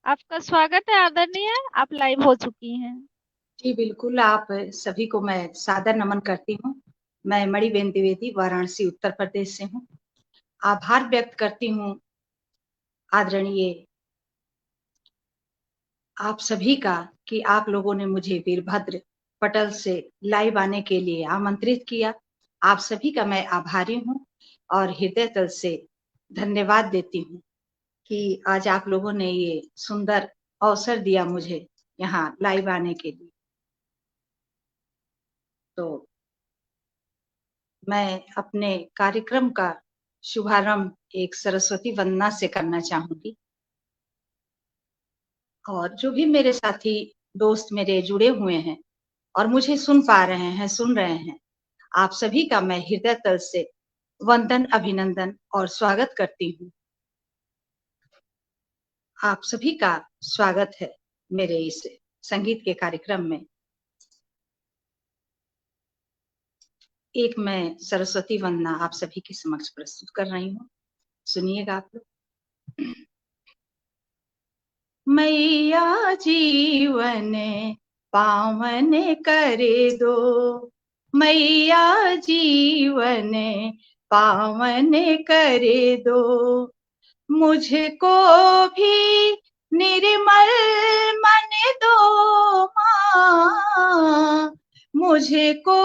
आपका स्वागत है आदरणीय। आप लाइव हो चुकी हैं। जी बिल्कुल, आप सभी को मैं सादर नमन करती हूँ। मैं मणिबेन द्विवेदी वाराणसी उत्तर प्रदेश से हूँ। आभार व्यक्त करती हूँ आदरणीय आप सभी का कि आप लोगों ने मुझे वीरभद्र पटल से लाइव आने के लिए आमंत्रित किया। आप सभी का मैं आभारी हूँ और हृदय तल से धन्यवाद देती हूँ कि आज आप लोगों ने ये सुंदर अवसर दिया मुझे यहाँ लाइव आने के लिए। तो मैं अपने कार्यक्रम का शुभारंभ एक सरस्वती वंदना से करना चाहूंगी और जो भी मेरे साथी दोस्त मेरे जुड़े हुए हैं और मुझे सुन पा रहे हैं, सुन रहे हैं, आप सभी का मैं हृदय तल से वंदन, अभिनंदन और स्वागत करती हूँ। आप सभी का स्वागत है मेरे इस संगीत के कार्यक्रम में। एक मैं सरस्वती वंदना आप सभी के समक्ष प्रस्तुत कर रही हूँ, सुनिएगा आप लोग। मैया जीवन पावन करे दो, मैया जीवन पावन करे दो, मुझको भी निर्मल मन दो माँ, मुझको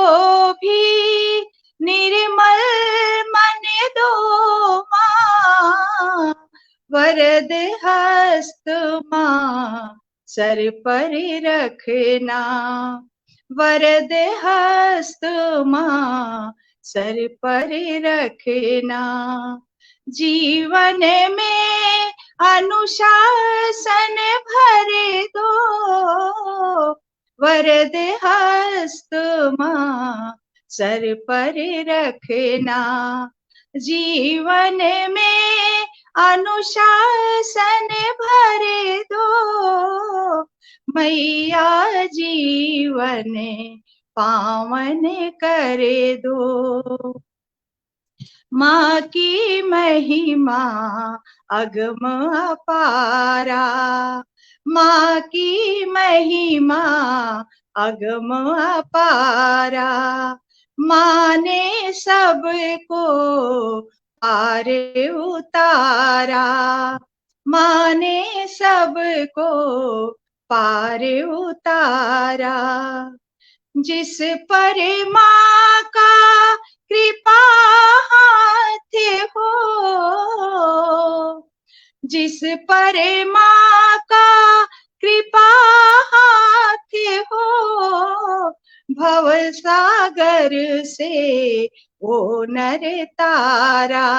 भी निर्मल मन दो माँ, वरद हस्त माँ सर पर रखना, वरद हस्त माँ सर पर रखना, जीवन में अनुशासन भर दो, वरद हस्त माँ सर पर रखना, जीवन में अनुशासन भर दो, मैया जीवन पावन करे दो। माँ की महिमा अगम अपारा, माँ की महिमा अगम अपारा, माँ ने सबको पार उतारा, माँ ने सबको पार उतारा, जिस पर माँ का कृपा हाथ हो, जिस पर माँ का कृपा हाथ हो, भव सागर से ओ नर तारा,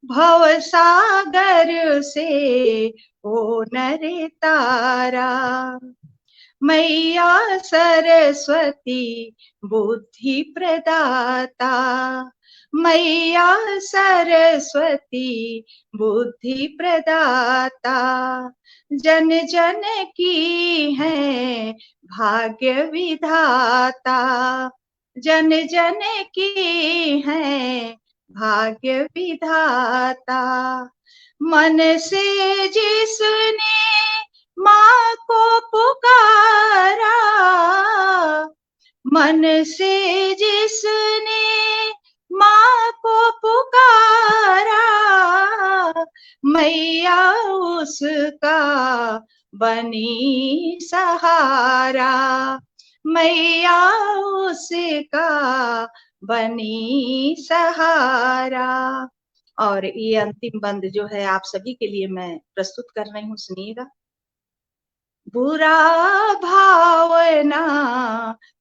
भव सागर से ओ नर तारा, मैया सरस्वती बुद्धि प्रदाता, मैया सरस्वती बुद्धि प्रदाता, जन जन की है भाग्य विधाता, जन जन की है भाग्य विधाता, मन से जिसने माँ को पुकारा, मन से जिसने माँ को पुकारा, मैया उसका बनी सहारा, मैया उसका बनी सहारा। और ये अंतिम बंद जो है आप सभी के लिए मैं प्रस्तुत कर रही हूँ, सुनिएगा। बुरा भावना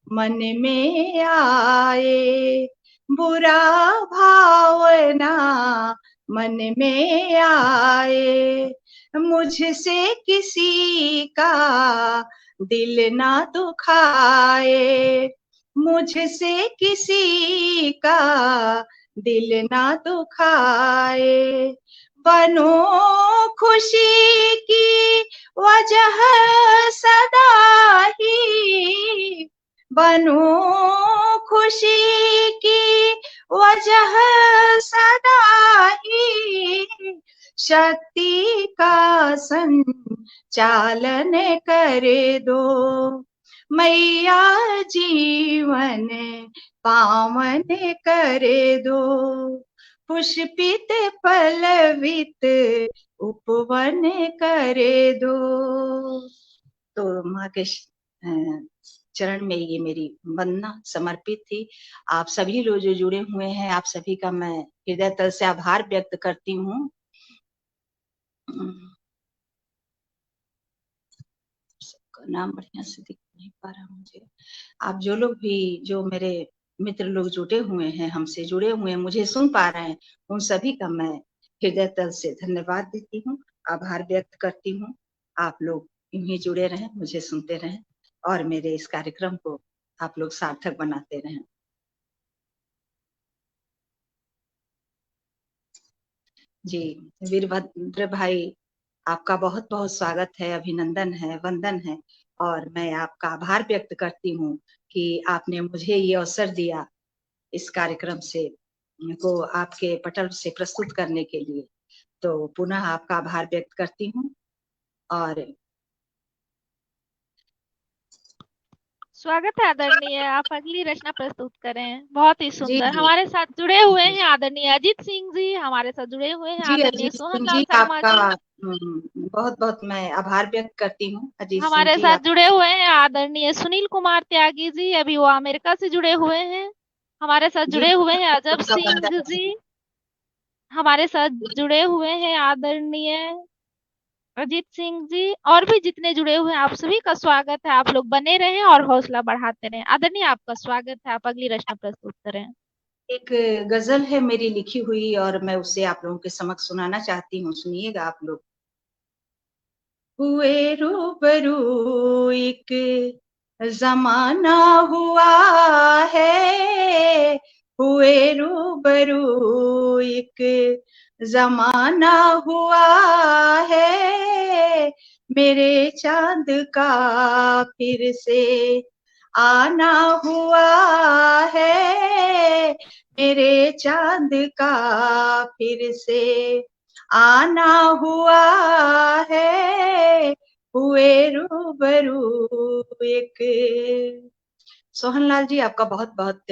मन में आए, बुरा भावना मन में आए, मुझसे किसी का दिल ना दुखाए, मुझसे किसी का दिल ना दुखाए, बनो खुशी की वजह सदा ही, बनो खुशी की वजह सदा ही, शक्ति का संचालन करे दो। मैया जीवन पावन करे दो। पुष्पित पल्लवित उपवन करे दो। तो माँ के चरण में ये मेरी वंदना समर्पित थी। आप सभी लोग जो जुड़े हुए हैं, आप सभी का मैं हृदय तल से आभार व्यक्त करती हूँ। सबका नाम बढ़िया से दिख नहीं पा रहा मुझे। आप जो लोग भी, जो मेरे मित्र लोग जुटे हुए हैं, हमसे जुड़े हुए हैं, मुझे सुन पा रहे हैं, उन सभी का मैं हृदय तल से धन्यवाद देती हूँ, आभार व्यक्त करती हूँ। आप लोग यूं ही जुड़े रहें, मुझे सुनते रहें और मेरे इस कार्यक्रम को आप लोग सार्थक बनाते रहें। जी, वीरभद्र भाई, आपका बहुत बहुत स्वागत है, अभिनंदन है, वंदन है। और मैं आपका आभार व्यक्त करती हूँ कि आपने मुझे ये अवसर दिया इस कार्यक्रम से को आपके पटल से प्रस्तुत करने के लिए। तो पुनः आपका आभार व्यक्त करती हूँ। और स्वागत है आदरणीय, आप अगली रचना प्रस्तुत करें। बहुत ही जी सुंदर। जी हमारे साथ जुड़े हुए जी हैं आदरणीय अजीत सिंह जी, हमारे साथ जुड़े हुए हैं जी आदरणीय अजीत सोहन सिंह लाल जी, शर्मा आपका जी, बहुत बहुत मैं आभार व्यक्त करती हूँ। अजीत सिंह हमारे जी, साथ आप जुड़े हुए हैं आदरणीय सुनील कुमार त्यागी जी, अभी वो अमेरिका से जुड़े हुए हैं। हमारे साथ जी जुड़े हुए हैं अजब आपका सिंह वंदन जी, हमारे साथ जुड़े हुए हैं आदरणीय अजीत सिंह जी, और भी जितने जुड़े हुए हैं आप सभी का स्वागत है। आप लोग बने रहें और हौसला बढ़ाते रहें। आदरणीय, आपका स्वागत है, आप अगली रचना प्रस्तुत करें। एक गजल है मेरी लिखी हुई और मैं उसे आप लोगों के समक्ष सुनाना चाहती हूँ, सुनिएगा आप लोग। हुए रूबरू एक जमाना हुआ है, हुए रूबरू एक जमाना हुआ है, मेरे चांद का फिर से आना हुआ है, मेरे चांद का फिर से आना हुआ है, हुए रूबरू एक। सोहनलाल जी, आपका बहुत बहुत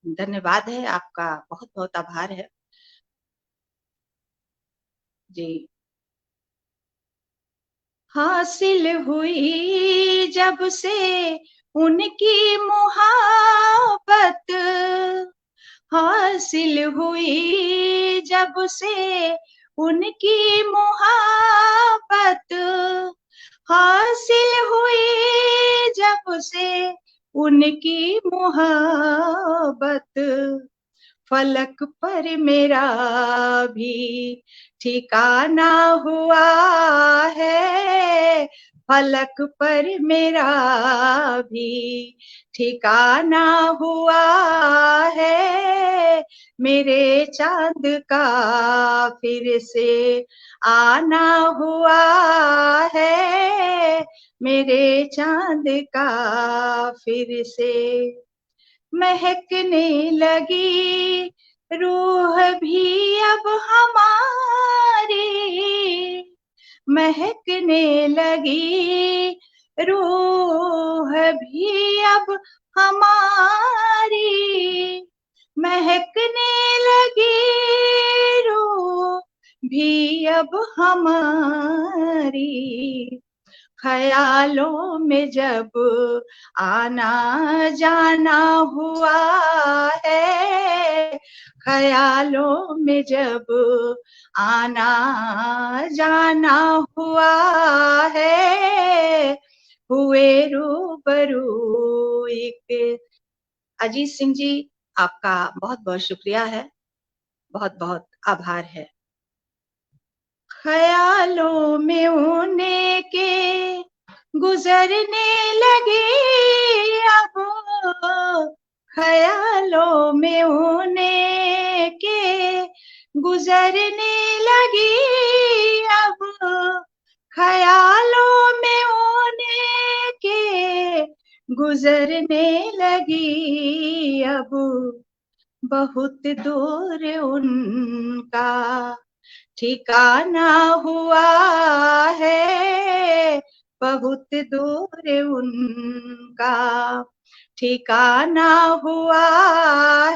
धन्यवाद है, आपका बहुत बहुत आभार है जी। हासिल हुई जब से उनकी मुहाबत, हासिल हुई जब से उनकी मुहाबत, हासिल हुई जब से उनकी मुहाबत, फलक पर मेरा भी ठिकाना हुआ है, फलक पर मेरा भी ठिकाना हुआ है, मेरे चांद का फिर से आना हुआ है, मेरे चांद का फिर से महकने लगी रूह भी अब हमारी, महकने लगी रूह भी अब हमारी, महकने लगी रूह भी अब हमारी, ख्यालों में जब आना जाना हुआ है, ख्यालों में जब आना जाना हुआ है, हुए रूबरू एक। अजीत सिंह जी, आपका बहुत बहुत शुक्रिया है, बहुत बहुत आभार है। ख्यालों में उन्हें के गुजरने लगे अब, ख्यालों में उन्हें के गुजरने लगी अब, ख्यालों में उन्हें के गुजरने लगी अब, बहुत दूर उनका ठिकाना हुआ है बहुत दूर उनका, ठिकाना हुआ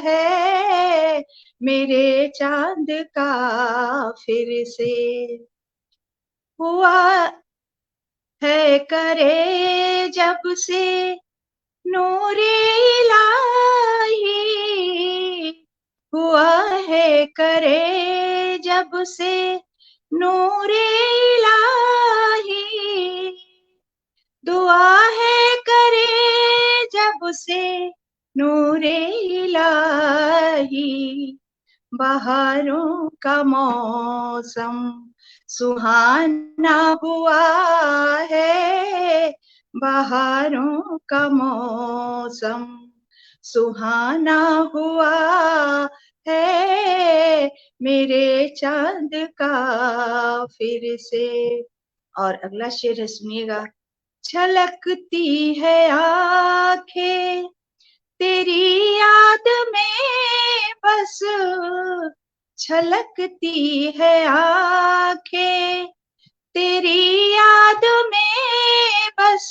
है मेरे चांद का फिर से। हुआ है करे जब से नूरे इलाही, हुआ है करे जब से नूरे इलाही, दुआ है करे जब से नूरे इलाही, बहारों का मौसम सुहाना हुआ है, बहारों का मौसम सुहाना हुआ है मेरे चांद का फिर से। और अगला शेर है, सुनिएगा। छलकती है आंखें तेरी याद में बस, छलकती है आंखें तेरी याद में बस,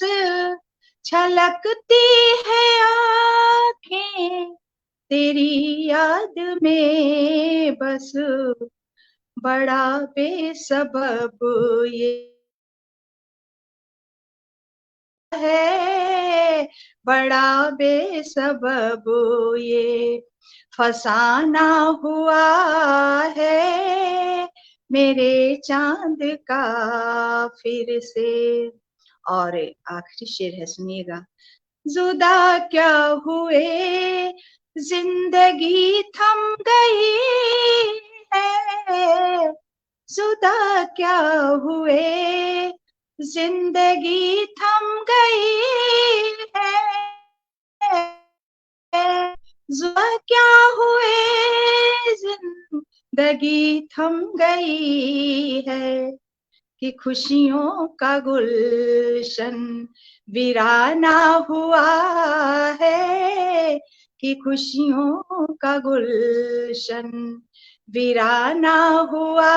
छलकती है आंखें तेरी याद में बस, बड़ा बेसबब ये है, बड़ा बेसबब ये फसाना हुआ है मेरे चांद का फिर से। और आखिरी शेर है, सुनिएगा। जुदा क्या हुए जिंदगी थम गई है, जुदा क्या हुए जिंदगी थम गई है, जुदा क्या हुए जिंदगी थम गई है, कि खुशियों का गुलशन वीराना हुआ है, कि खुशियों का गुलशन वीराना हुआ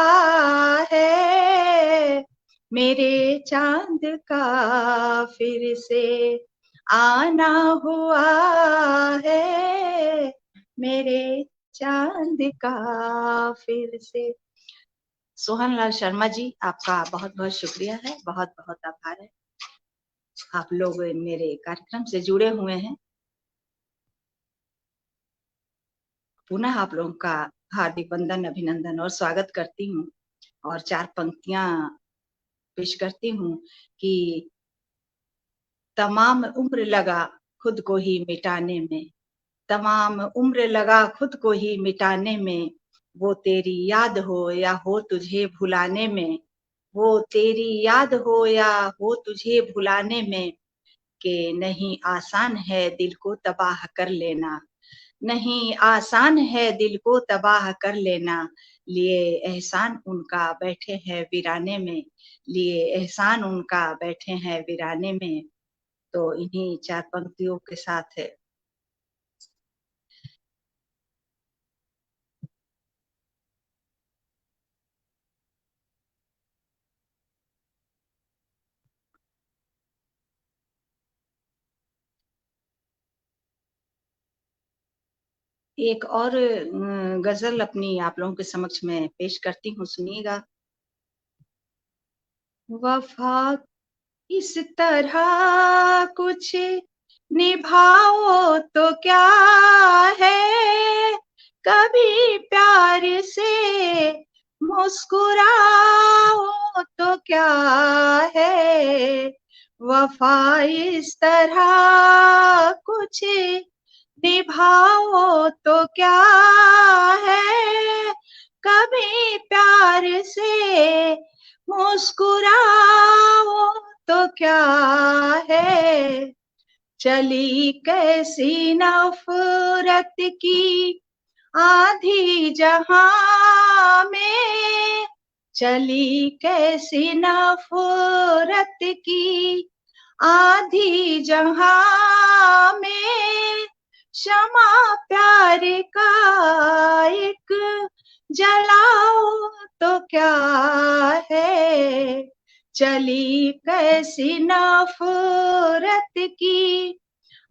है मेरे चांद का फिर से आना हुआ है मेरे चांद का फिर से। सोहन लाल शर्मा जी, आपका बहुत बहुत शुक्रिया है, बहुत बहुत आभार है। आप लोग मेरे कार्यक्रम से जुड़े हुए हैं। पुनः आप लोगों का हार्दिक वंदन, अभिनंदन और स्वागत करती हूँ। और चार पंक्तियां पेश करती हूँ कि तमाम उम्र लगा खुद को ही मिटाने में, तमाम उम्र लगा खुद को ही मिटाने में, वो तेरी याद हो या हो तुझे भुलाने में, वो तेरी याद हो या हो तुझे भुलाने में, कि नहीं आसान है दिल को तबाह कर लेना, नहीं आसान है दिल को तबाह कर लेना, लिए एहसान उनका बैठे हैं वीराने में, लिए एहसान उनका बैठे हैं वीराने में। तो इन्हीं चार पंक्तियों के साथ है एक और गजल अपनी आप लोगों के समक्ष में पेश करती हूँ, सुनिएगा। वफा इस तरह कुछ निभाओ तो क्या है, कभी प्यार से मुस्कुराओ तो क्या है, वफा इस तरह कुछ निभाओ तो क्या है, कभी प्यार से मुस्कुराओ तो क्या है, चली कैसी नफरत की आधी जहां में, चली कैसी नफरत की आधी जहां में, क्षमा प्यार का एक जलाओ तो क्या है, चली कैसी नफरत की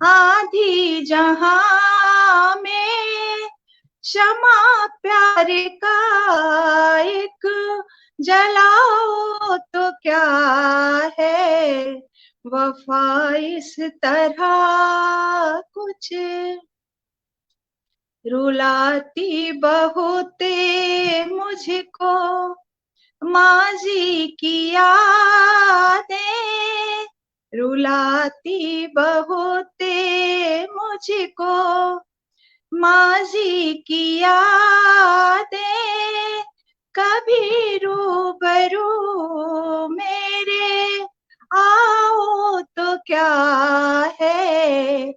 आधी जहां में, क्षमा प्यार का एक जलाओ तो क्या है, वफा इस तरह कुछ रुलाती बहुत मुझको, माजी की यादें रुलाती बहुत मुझको, माजी की यादें कभी रूबरू मेरे आओ तो क्या है,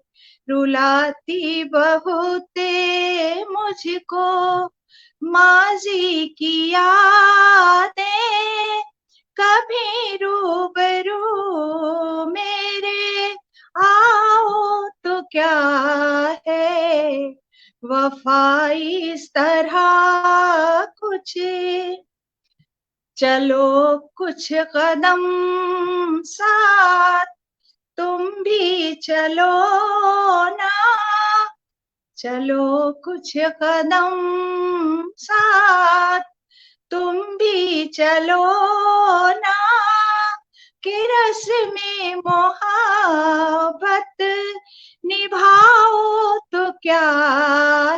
रुलाती बहुत मुझको, माजी की यादें कभी रूबरू मेरे आओ तो क्या है, वफा इस तरह कुछ, चलो कुछ कदम साथ तुम भी चलो ना, चलो कुछ कदम साथ तुम भी चलो ना, कि रस में मोहब्बत निभाओ तो क्या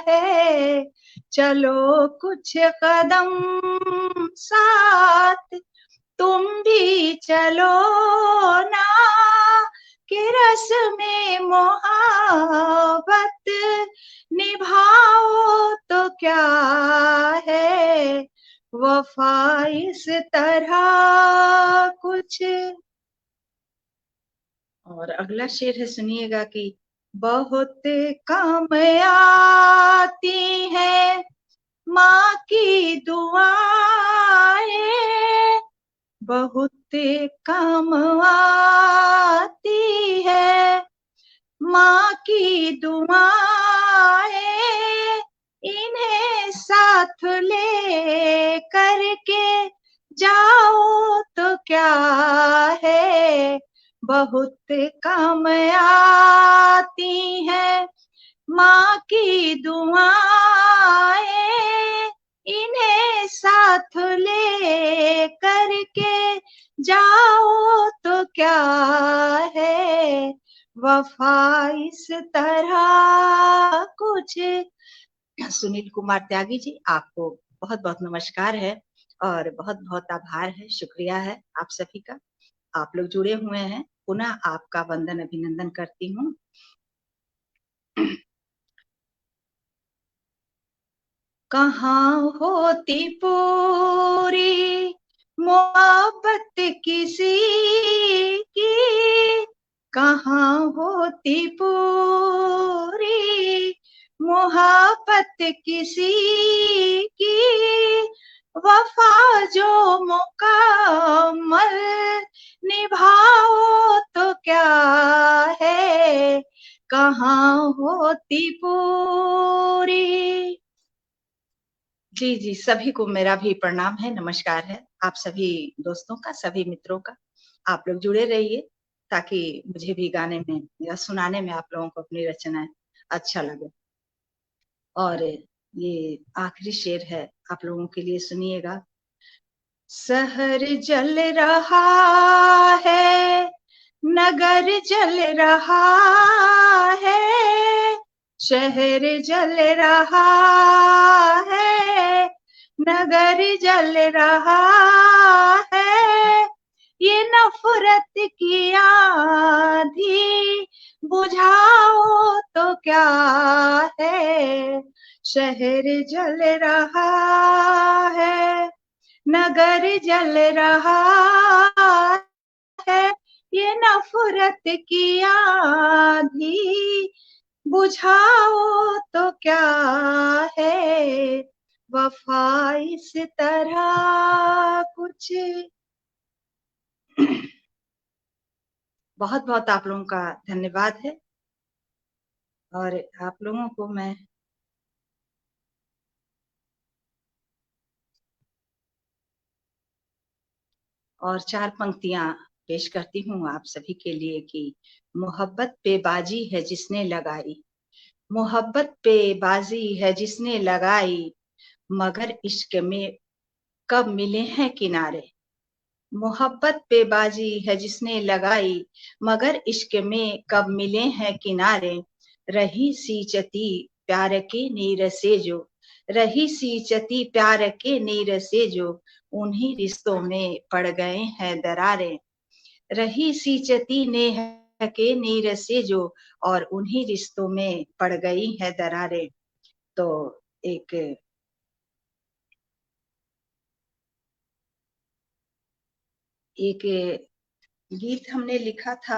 है, चलो कुछ कदम साथ तुम भी चलो ना, कि रस में मोहब्बत निभाओ तो क्या है, वफा इस तरह कुछ। और अगला शेर है, सुनिएगा कि बहुत काम आती है माँ की दुआएं, बहुत काम आती है माँ की दुआएं, इन्हें साथ ले करके जाओ तो क्या है, बहुत काम आती है माँ की दुआएं, इन्हें साथ ले करके जाओ तो क्या है, वफा इस तरह कुछ। सुनील कुमार त्यागी जी, आपको बहुत बहुत नमस्कार है और बहुत बहुत आभार है, शुक्रिया है आप सभी का। आप लोग जुड़े हुए हैं, पुनः आपका वंदन अभिनंदन करती हूँ। कहाँ होती पूरी मोहब्बत किसी की, कहाँ होती पूरी मोहब्बत किसी की, वफा जो मुकम्मल निभाओ तो क्या है, कहाँ होती पूरी। जी जी, सभी को मेरा भी प्रणाम है, नमस्कार है आप सभी दोस्तों का, सभी मित्रों का। आप लोग जुड़े रहिए ताकि मुझे भी गाने में या सुनाने में आप लोगों को अपनी रचनाएं अच्छा लगे। और ये आखिरी शेर है आप लोगों के लिए, सुनिएगा। शहर जल रहा है, नगर जल रहा है, शहर जल रहा है, नगर जल रहा है, ये नफरत की आंधी बुझाओ तो क्या है, शहर जल रहा है, नगर जल रहा है, ये नफरत की आंधी बुझाओ तो क्या है, वफा इस तरह कुछ। बहुत बहुत आप लोगों का धन्यवाद है और आप लोगों को मैं और 4 पंक्तियां पेश करती हूँ आप सभी के लिए कि मोहब्बत पे बाजी है जिसने लगाई, मोहब्बत पे बाजी है जिसने लगाई, मगर इश्क में कब मिले हैं किनारे। मोहब्बत पे बाजी है जिसने लगाई, मगर इश्क में कब मिले हैं किनारे। रही सींचती प्यार के नीर से जो, रही सींचती प्यार के नीर से जो, उन्हीं रिश्तों में पड़ गए हैं दरारें। रही सींचती नेह के नीर से जो, और उन्हीं रिश्तों में पड़ गई है दरारें। तो एक एक गीत हमने लिखा था,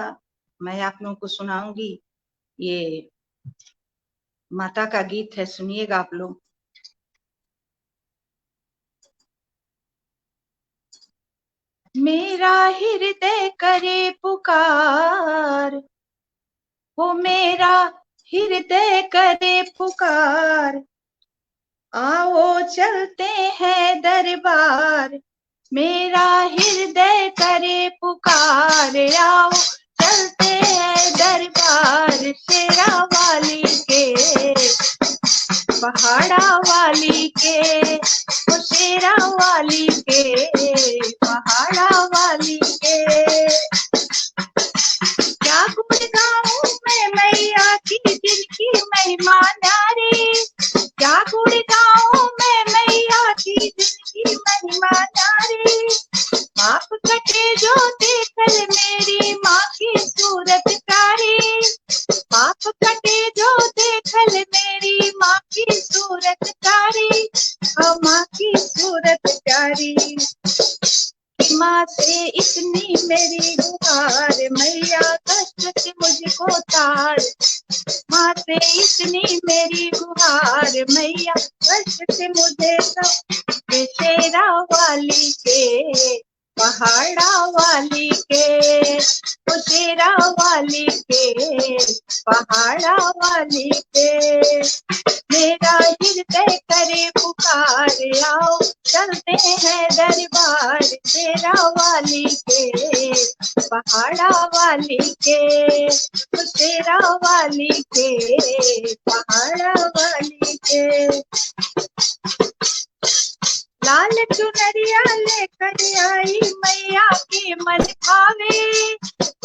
मैं आप लोगों को सुनाऊंगी। ये माता का गीत है, सुनिएगा आप लोग। मेरा हृदय करे पुकार, वो मेरा हृदय करे पुकार, आओ चलते हैं दरबार। मेरा हृदय करे पुकार, आओ चलते हैं दरबार। शेरा वाली के, पहाड़ा वाली के, ओ शेरा वाली के, पहाड़ा वाली के। क्या गुण गाऊं मैं मैया की जिनकी महिमा न्यारी, क्या गुण गाऊं मैं मैया की जिनकी महिमा न्यारी। पाप कटे जो देखल मेरी माँ की सूरत प्यारी, पाप कटे जो देखल मेरी माँ की सूरत प्यारी, माँ की सूरत प्यारी। माँ से इतनी मेरी गुहार, मैया कष्ट से मुझको तार। माँ से इतनी मेरी गुहार, मैया कष्ट से मुझे सब। शेरा वाली के, पहाड़ा वाली के, ओ शेरा वाली के, पहाड़ा वाली के। मेरा हृदय करे पुकार, आओ चलते हैं दरबार। शेरा वाली के, पहाड़ा वाली के, शेरा वाली के, पहाड़ा वाली के। लाल चुनरिया लेकर आई मैया के मन भावे,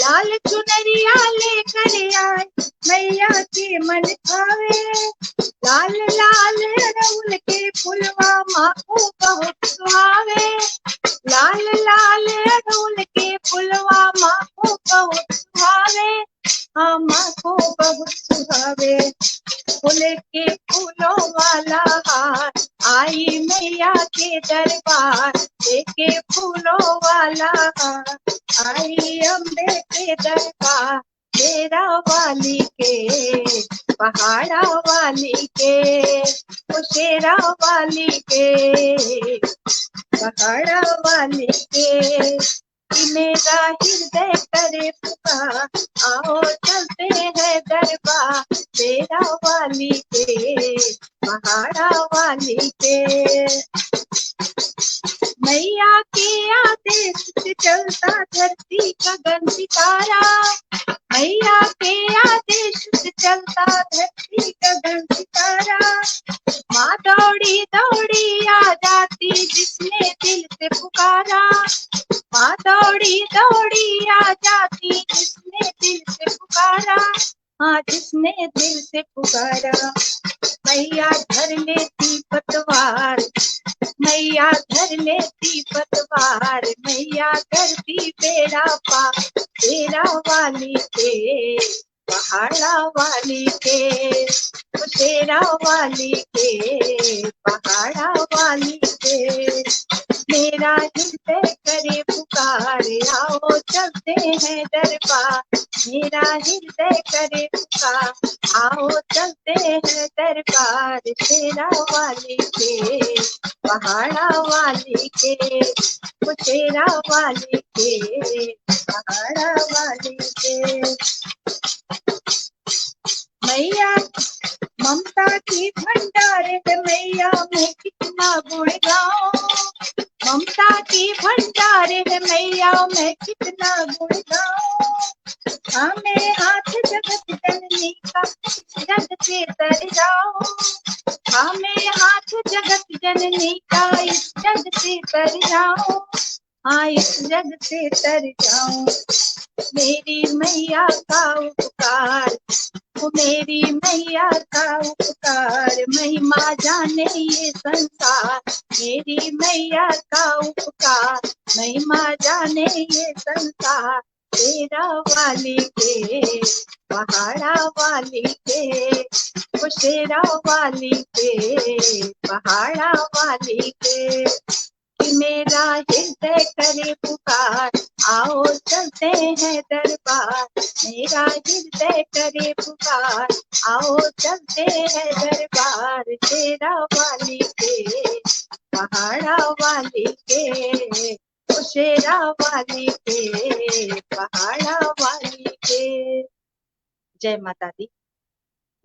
लाल चुनरिया लेकर आई मैया के मन भावे। लाल लाल अड़हुल के फुलवा माँ को बहुत सुहावे, लाल लाल अड़हुल के फुलवा माँ को बहुत सुहावे, हाँ माँ को बहुत सुहावे। फूल के फूलों वाला हार, आई मैया के दरबार। लेके फूलों वाला हार, आई अम्बे के दरबार। शेरा वाली के, पहाड़ा वाली के, ओ शेरा वाली के, पहाड़ा वाली के। मेरा हृदय करे पुकार, आओ चलते हैं दरबार। शेरा वाली के, पहाड़ा वाली के। मैया के आदेश से चलता धरती गगन सितारा, मैया के आदेश से चलता धरती गगन सितारा। माँ दौड़ी दौड़ी आ जाती जिसने दिल से पुकारा, माँ दौड़ी दौड़ी आ जाती जिसने दिल से पुकारा, हाँ जिसने दिल से पुकारा। मैया धर लेती पतवार, मैया धर लेती पतवार। मैया करती बेड़ा पार, शेरा वाली के, पहाड़ा वाली के, शेरा वाली के, पहाड़ा वाली के। मेरा हृदय करे पुकार, आओ चलते हैं दरबार। मेरा हृदय करे पुकार, आओ चलते हैं दरबार। शेरा वाली के, पहाड़ा वाली के, शेरा वाली के, पहाड़ा वाली के। मैया ममता की भंडार है मैया मैं कितना गुण गाऊं, ममता की भंडार है मैया मैं कितना गुण गाऊं। हाँ मेरे हाथ जगत जननी का जग से तर जाओ, हाँ मेरे हाथ जगत जननी का इस जग से तर जाओ, हाँ इस जग से तर जाऊं। मेरी मैया का उपकार, वो मेरी मैया का उपकार, महिमा जाने ये संसार। मेरी मैया का उपकार, महिमा जाने ये संसार। तेरा वाली के, पहाड़ा वाली के, वो शेरा वाली के, पहाड़ा वाली के। कि मेरा हृदय करे पुकार, आओ चलते हैं दरबार। मेरा हृदय करे पुकार, आओ चलते हैं दरबार। शेरा वाली के, पहाड़ा वाली के, ओ शेरा वाली के, पहाड़ा वाली के। जय माता दी।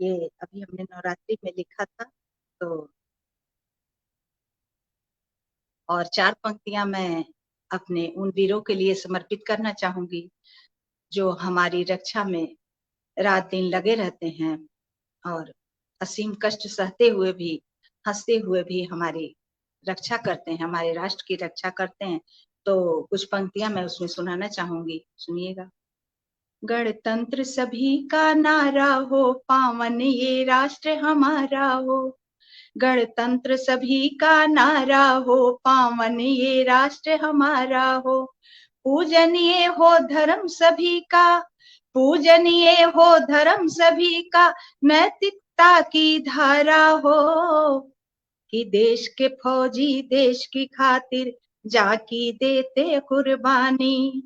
ये अभी हमने नवरात्रि में लिखा था, तो और 4 पंक्तियां मैं अपने उन वीरों के लिए समर्पित करना चाहूंगी जो हमारी रक्षा में रात दिन लगे रहते हैं और असीम कष्ट सहते हुए भी, हंसते हुए भी हमारी रक्षा करते हैं, हमारे राष्ट्र की रक्षा करते हैं। तो कुछ पंक्तियां मैं उसमें सुनाना चाहूंगी, सुनिएगा। गणतंत्र सभी का नारा हो, पावन ये राष्ट्र हमारा हो। गणतंत्र सभी का नारा हो, पावन ये राष्ट्र हमारा हो। पूजनीय हो धर्म सभी का, पूजनीय हो धर्म सभी का, नैतिकता की धारा हो। कि देश के फौजी देश की खातिर जाकी देते कुर्बानी।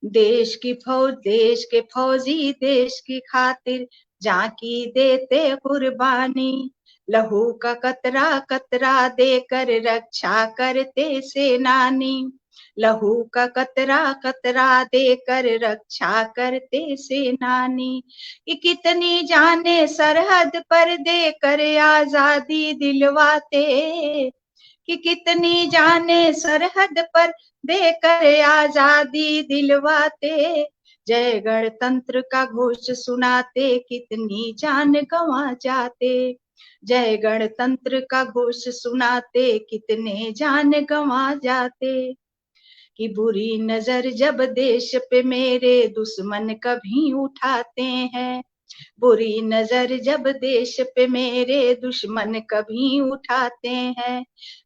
देश की फौज देश के फौजी देश की खातिर जाकी देते कुर्बानी। लहू का कतरा कतरा देकर रक्षा करते सेनानी। लहू का कतरा कतरा देकर रक्षा करते सेनानी। कि कितनी जाने सरहद पर देकर आजादी दिलवाते। कि कितनी जाने सरहद पर देकर आजादी दिलवाते। जय गणतंत्र का घोष सुनाते कितनी जान गंवा जाते। जय गणतंत्र का घोष सुनाते कितने जान गंवा जाते। कि बुरी नजर जब देश पे मेरे दुश्मन कभी उठाते हैं। बुरी नजर जब देश पे मेरे दुश्मन कभी उठाते हैं।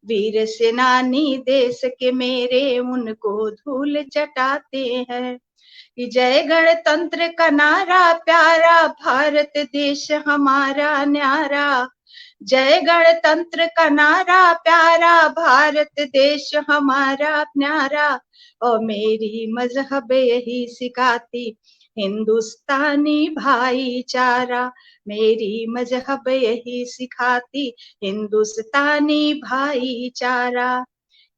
वीर सेनानी देश के मेरे उनको धूल चटाते हैं। कि जय गणतंत्र का नारा प्यारा, भारत देश हमारा न्यारा। जय गणतंत्र का नारा प्यारा, भारत देश हमारा न्यारा। और मेरी मजहब यही सिखाती हिंदुस्तानी भाईचारा। मेरी मजहब यही सिखाती हिंदुस्तानी भाईचारा।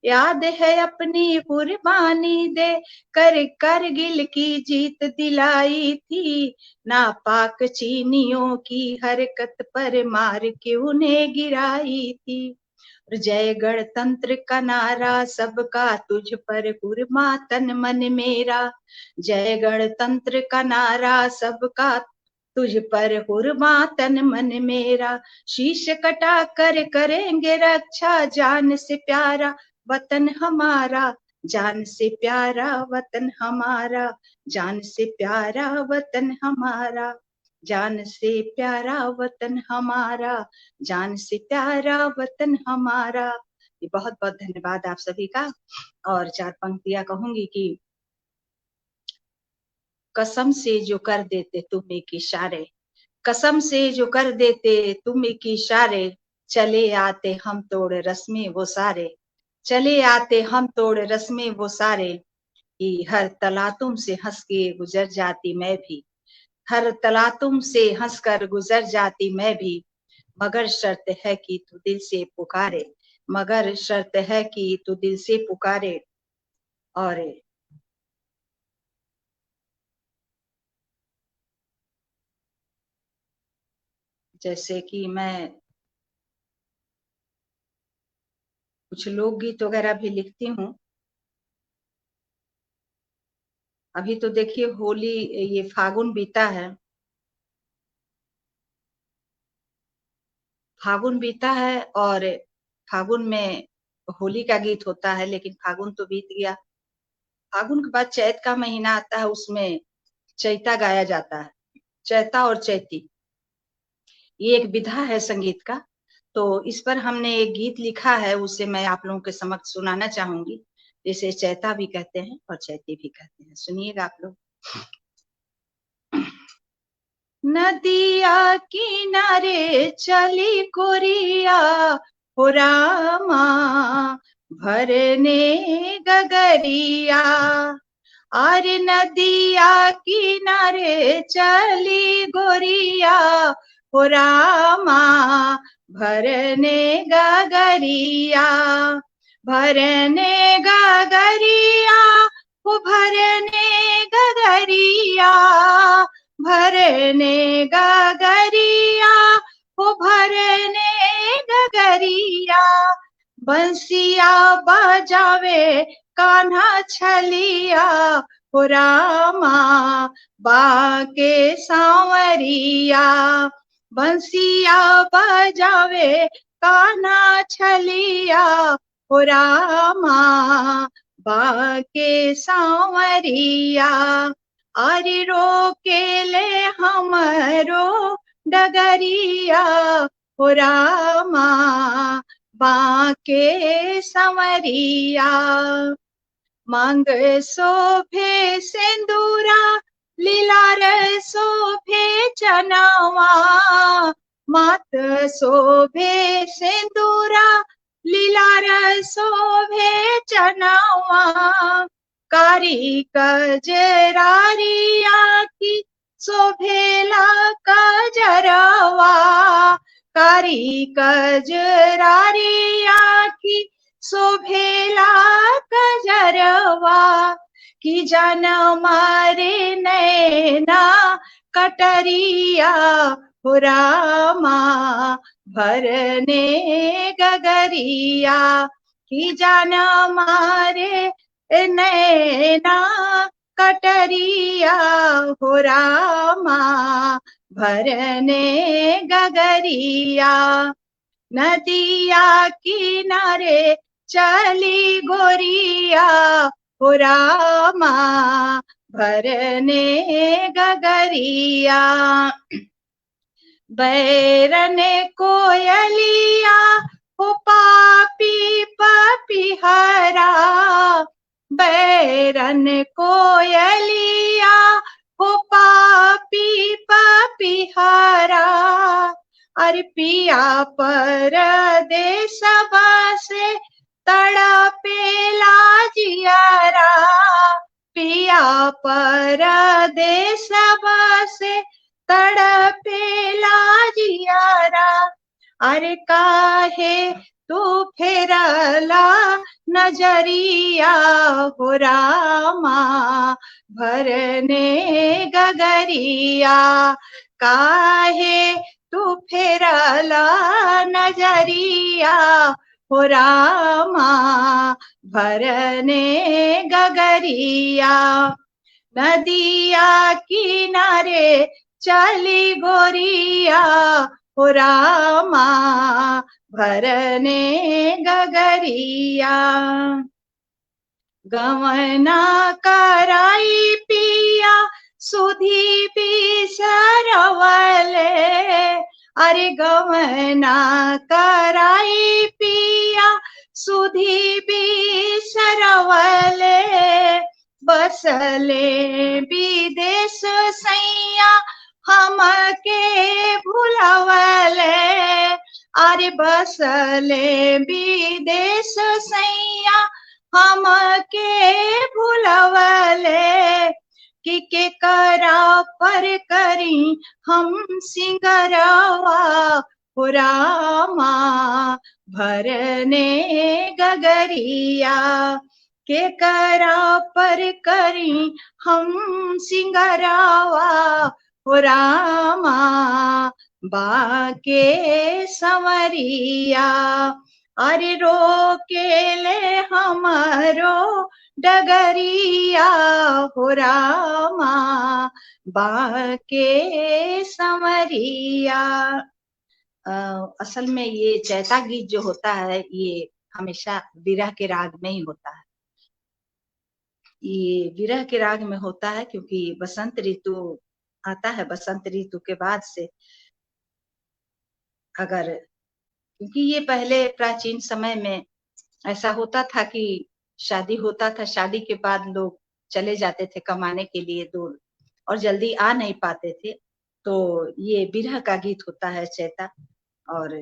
याद है अपनी कुर्बानी दे कर करगिल की जीत दिलाई थी। नापाक चीनियों की हरकत पर मार के उन्हें गिराई थी। जय गणतंत्र का नारा सबका तुझ पर कुर्मा तन मन मेरा। जय गणतंत्र का नारा सबका तुझ पर कुर्बा तन मन मेरा। शीश कटा कर करेंगे रक्षा, जान से प्यारा वतन हमारा। जान से प्यारा वतन हमारा, जान से प्यारा वतन हमारा। जान से प्यारा वतन हमारा, जान से प्यारा वतन हमारा। ये बहुत बहुत धन्यवाद आप सभी का। और 4 पंक्तियां कहूंगी कि कसम से जो कर देते तुम एक इशारे, कसम से जो कर देते तुम एक इशारे। चले आते हम तोड़ रस्में वो सारे, चले आते हम तोड़ रस्में वो सारे। कि हर तलातुम से हंस के गुजर जाती मैं भी, हर तलातुम से हंसकर गुजर जाती मैं भी। मगर शर्त है कि तू दिल से पुकारे, मगर शर्त है कि तू दिल से पुकारे। और जैसे कि मैं कुछ लोकगीत वगैरह भी लिखती हूँ। अभी तो देखिए होली, ये फागुन बीता है, फागुन बीता है और फागुन में होली का गीत होता है, लेकिन फागुन तो बीत गया। फागुन के बाद चैत का महीना आता है, उसमें चैता गाया जाता है। चैता और चैती ये एक विधा है संगीत का। तो इस पर हमने एक गीत लिखा है, उसे मैं आप लोगों के समक्ष सुनाना चाहूंगी। इसे चैता भी कहते हैं और चैती भी कहते हैं, सुनिएगा आप लोग। नदिया किनारे चली गोरिया हो रामा, भरने गगरिया। अरे नदिया किनारे चली गोरिया हो रामा, भरने गगरिया। भरने गगरिया हो भरने गगरिया, भरने गगरिया हो भरने गगरिया। बंसिया बजावे कान्हा छलिया हो रामा, बाके सांवरिया। बंसिया बजावे कान्हा छलिया हो रामा, बाके सांवरिया। अरे रोकेले हमरो डगरिया हो रामा, बाके संवरिया। मांग शोभे सिंदूरा, लीलार शोभे चनवा। मात शोभे सिंदूरा, लीलार शोभे चनवा। कारी कजरारी आखी शोभेला कजरवा। कारी कजरारी आखी शोभेला कजरवा। की जान मारे नैना कटरिया हो रामा, भरने गगरिया। की जान मारे नैना कटरिया हो रामा, भरने गगरिया। नदिया किनारे चली गोरिया हो रामा, भरने गगरिया। बैरन कोयलिया हो पापी पपिहरा। बैरन कोयलिया हो पापी पपिहरा। अरे पिया परदेसवा से तड़पेला जियरा। पिया परदेसवा से तड़पेला जियरा। अरे काहे तू फेरला नजरिया हो रामा, भरने गगरिया। काहे तू फेरला नजरिया हो रामा, भरने गगरिया। नदिया किनारे चली गोरिया हो रामा, भरने गगरिया। गवना कराई पिया सुधी बिसरवले। अरे गवना कराई पिया सुधी बिसरवले। बसले विदेश सैया हमके भुलवले। अरे बसले विदेश सैया हमके भुलवले। कि करा पर करी हम सिंगरवा हो रामा, भरने गगरिया। के करा पर करी हम सिंगरवा हो रामा, बाके संवरिया अरे रोके ले हमारो डगरिया हो रामा बाके संवरिया। असल में ये चैता गीत जो होता है ये हमेशा विरह के राग में ही होता है। ये विरह के राग में होता है क्योंकि बसंत ऋतु आता है। बसंत ऋतु के बाद से अगर क्योंकि ये पहले प्राचीन समय में ऐसा होता था कि शादी होता था, शादी के बाद लोग चले जाते थे कमाने के लिए दूर और जल्दी आ नहीं पाते थे, तो ये विरह का गीत होता है चैता। और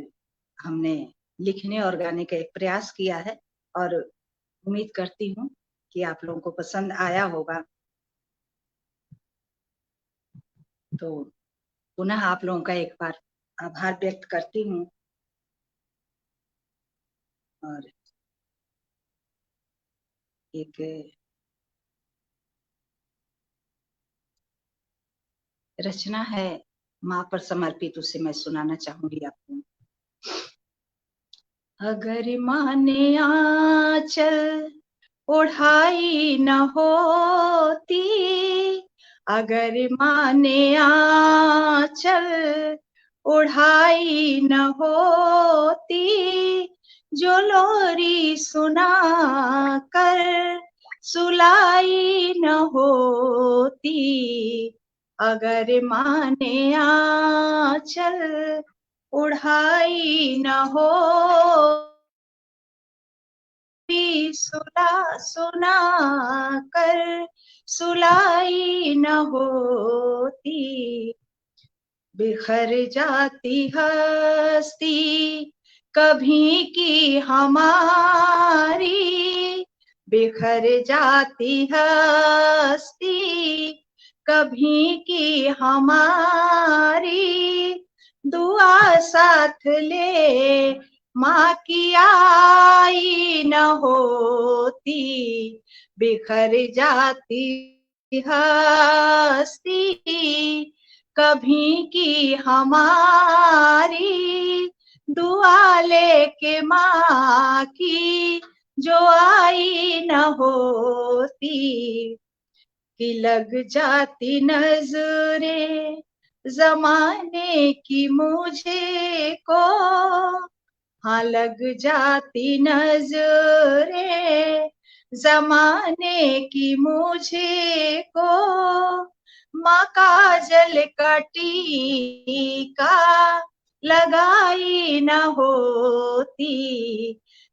हमने लिखने और गाने का एक प्रयास किया है और उम्मीद करती हूँ कि आप लोगों को पसंद आया होगा। तो पुनः आप लोगों का एक बार आभार व्यक्त करती हूँ और एक रचना है माँ पर समर्पित, उसे मैं सुनाना चाहूंगी आपको। अगर माँ ने आंचल ओढ़ाई न होती, अगर माँ ने आंचल ओढ़ाई न होती, जो लोरी सुना कर सुलाई न होती, अगर माँ ने आंचल ओढ़ाई न हो सुला सुना कर सुलाई न होती, बिखर जाती हस्ती कभी की हमारी, बिखर जाती हस्ती कभी की हमारी, दुआ साथ ले माँ की आई न होती, बिखर जाती हस्ती कभी की हमारी, दुआ लेके माँ की जो आई न होती, कि लग जाती नजरें जमाने की मुझे को, हाँ लग जाती नजरें जमाने की मुझे को, माँ काजल का टीका लगाई न होती,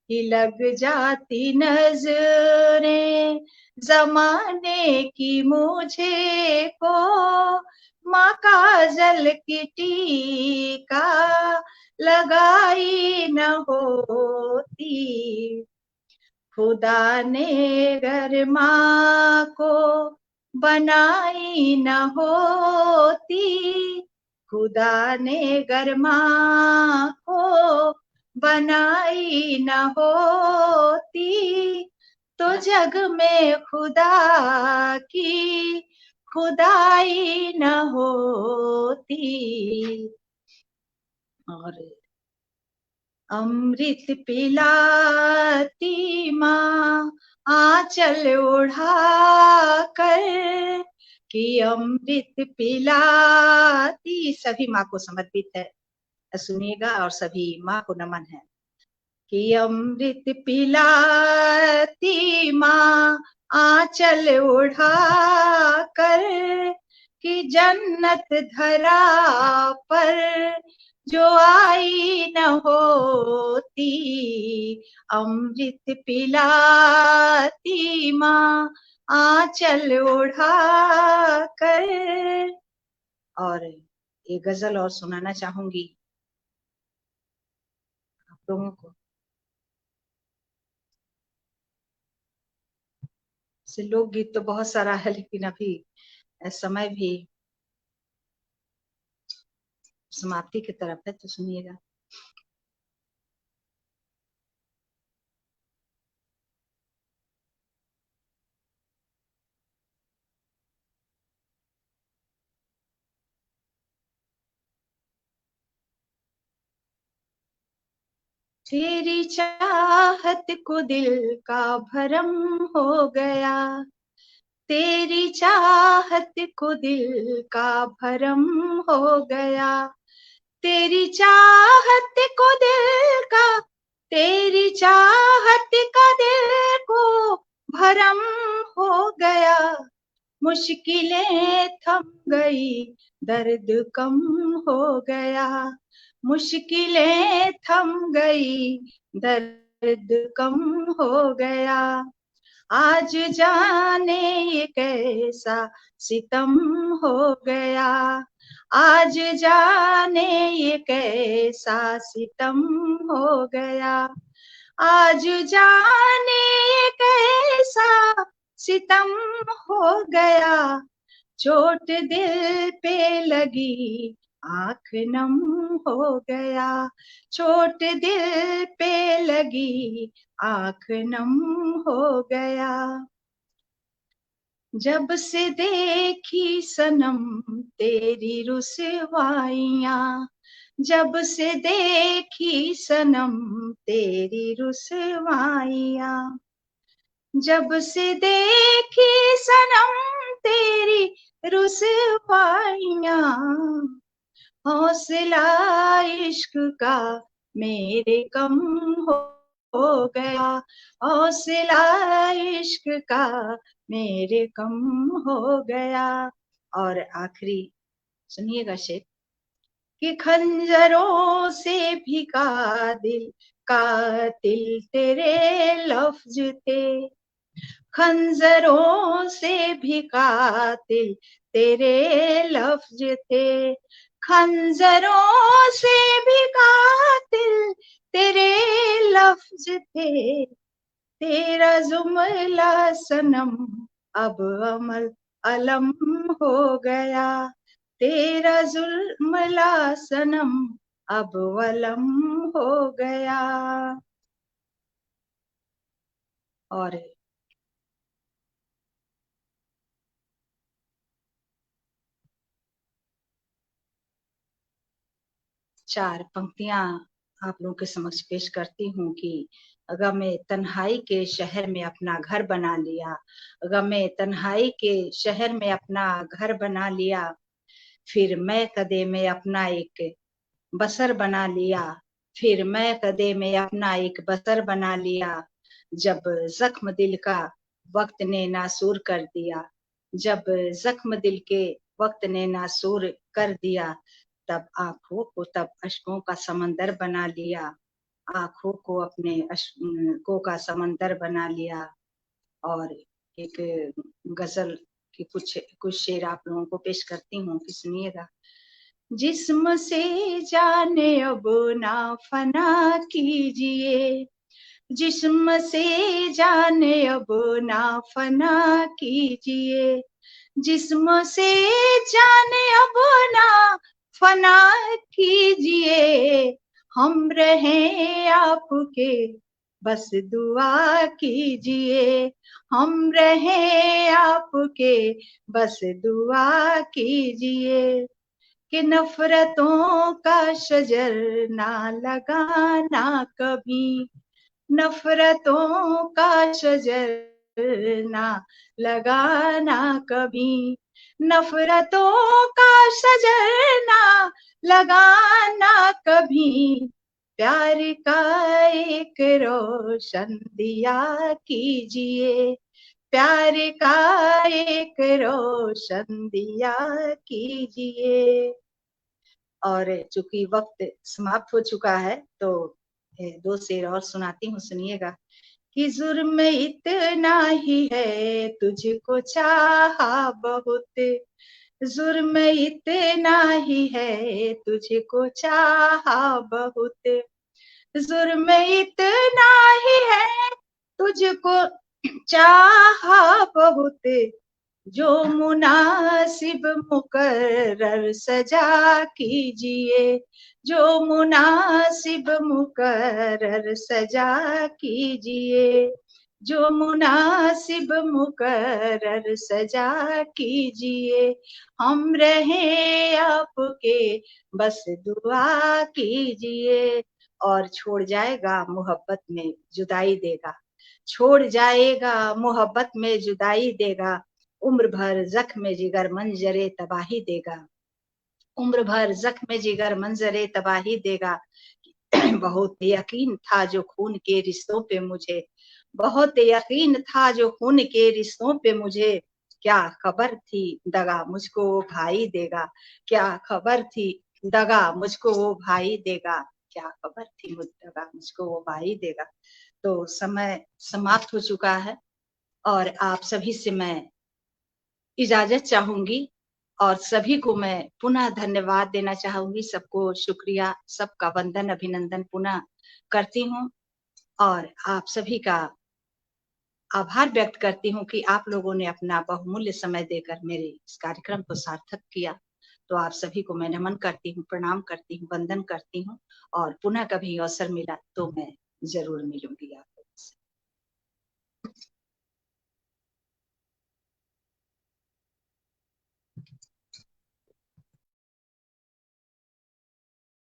कि लग जाती नजरें जमाने की मुझे को, माँ काजल की टीका लगाई न होती, खुदा ने घर माँ को बनाई न होती, खुदा ने घर माँ को बनाई न होती, तो जग में खुदा की खुदाई न होती। और अमृत पिलाती माँ आंचल ओढ़ा कर, कि अमृत पिलाती, सभी माँ को समर्पित है, सुनिएगा और सभी माँ को नमन है, कि अमृत पिलाती माँ आंचल ओढ़ा कर, कि जन्नत धरा पर जो आई न होती, अमृत पिलाती माँ आंचल ओढ़ा कर। और ये गजल और सुनाना चाहूंगी आप लोगों को। लोकगीत तो बहुत सारा है लेकिन अभी समय भी समाप्ति की तरफ है, तो सुनिएगा। तेरी चाहत को दिल का भरम हो गया, तेरी चाहत को दिल का भरम हो गया, तेरी चाहत को दिल का, तेरी चाहत का दिल को भरम हो गया, मुश्किलें थम गई, दर्द कम हो गया, मुश्किलें थम गई, दर्द कम हो गया, आज जाने ये कैसा सितम हो गया, आज जाने ये कैसा सितम हो गया, आज जाने ये कैसा सितम हो गया, चोट दिल पे लगी आंख नम हो गया, चोट दिल पे लगी आंख नम हो गया, जब से देखी सनम तेरी रुसवाइयां, जब से देखी सनम तेरी रुसवाइयां, जब से देखी सनम तेरी रुसवाइयां, हौसला इश्क का मेरे कम हो गया, हौसला इश्क का मेरे कम हो गया। और आखिरी सुनिएगा शेर, कि खंजरों से भी कातिल तेरे लफ्ज थे, खंजरों से भी कातिल तेरे लफ्ज थे, खंजरों से भी कातिल तेरे लफ्ज थे, तेरा जुमला सनम अब अमल अलम हो गया, तेरा जुमला सनम अब वलम हो गया। और 4 पंक्तियां आप लोगों के समक्ष पेश करती हूँ कि गमे तन्हाई के शहर में अपना घर बना लिया, गमे तन्हाई के शहर में अपना घर बना लिया, फिर मैं कदे में अपना एक बसर बना लिया, फिर मैं कदे में अपना एक बसर बना लिया, जब जख्म दिल का वक्त ने नासूर कर दिया, जब जख्म दिल के वक्त ने नासूर कर दिया, तब आंखों को तब अश्कों का समंदर बना लिया, आंखों को अपने अश्कों का समंदर बना लिया। और एक गजल की कुछ शेर आप लोगों को पेश करती हूँ कि सुनिएगा। जिस्म से जाने अब ना फना कीजिए, जिस्म से जाने अब ना फना कीजिए, जिस्म से जाने अब ना फना कीजिए, हम रहे आपके बस दुआ कीजिए, हम रहे आपके बस दुआ कीजिए, कि नफरतों का शजर ना लगाना कभी, नफरतों का शजर ना लगाना कभी, नफरतों का शजर ना लगाना कभी, प्यार का एक रोशन दिया कीजिए, प्यार का एक रोशन दिया कीजिए। और चूंकि वक्त समाप्त हो चुका है तो 2 शेर और सुनाती हूँ, सुनिएगा। कि जुर्म इतना ही है तुझको चाहा बहुत, जुर्म इतना ही है तुझको चाहा बहुत, जुर्म इतना ही है तुझको चाहा बहुत, जो मुनासिब मुकर्रर सजा कीजिए, जो मुनासिब मुकर्रर सजा कीजिए, जो मुनासिब मुकर्रर सजा कीजिए, हम रहे आपके बस दुआ कीजिए, और छोड़ जाएगा मोहब्बत में जुदाई देगा, छोड़ जाएगा मोहब्बत में जुदाई देगा, उम्र भर जख्म जिगर मंजरे तबाही देगा, उम्र भर जख्म जिगर मंजरे तबाही देगा। बहुत यकीन था जो खून के रिश्तों पे मुझे, बहुत यकीन था जो खून के रिश्तों पे मुझे, क्या खबर थी दगा मुझको वो भाई देगा, क्या खबर थी दगा मुझको वो भाई देगा, क्या खबर थी दगा मुझको वो भाई देगा। तो समय समाप्त हो चुका है और आप सभी से मैं इजाजत चाहूंगी और सभी को मैं पुनः धन्यवाद देना चाहूंगी। सबको शुक्रिया, सबका वंदन अभिनंदन पुनः करती हूँ और आप सभी का आभार व्यक्त करती हूँ कि आप लोगों ने अपना बहुमूल्य समय देकर मेरे इस कार्यक्रम को सार्थक किया। तो आप सभी को मैं नमन करती हूँ, प्रणाम करती हूँ, वंदन करती हूँ और पुनः कभी अवसर मिला तो मैं जरूर मिलूंगी आप लोगों से।